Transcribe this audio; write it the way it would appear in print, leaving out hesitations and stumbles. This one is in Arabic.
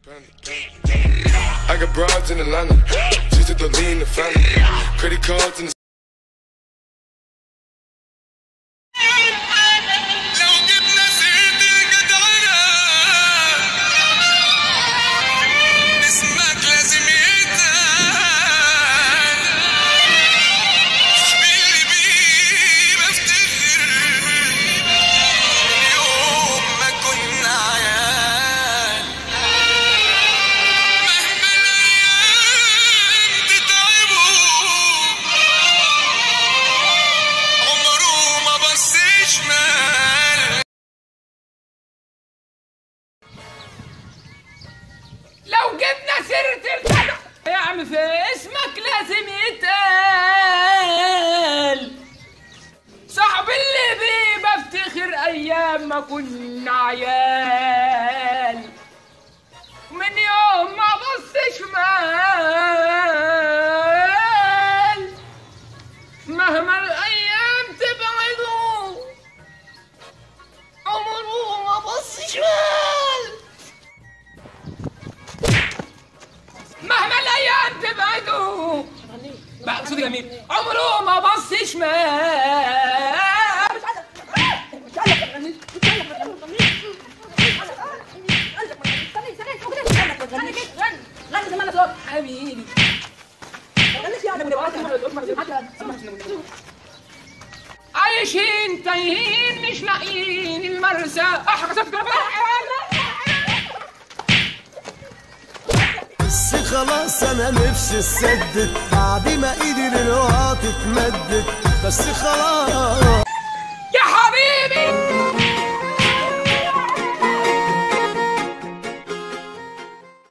I got broads in Atlanta, just to lean the family, credit cards in the لو جبنا سيرة الجدع يا عم في اسمك لازم يتقال. صاحب اللي بيه بفتخر ايام ما كنا عيال، من يوم ما بص شمال مهما الايام تبعده عمره ما بص شمال، مهما الايام تبعده بقى صوتي جميل عمره ما بص شمال. حبيبي عايشين تايهين مش لاقيين المرسى. بس خلاص انا نفسي اتسدد بعد ما ايدي للوقت اتمدت، بس خلاص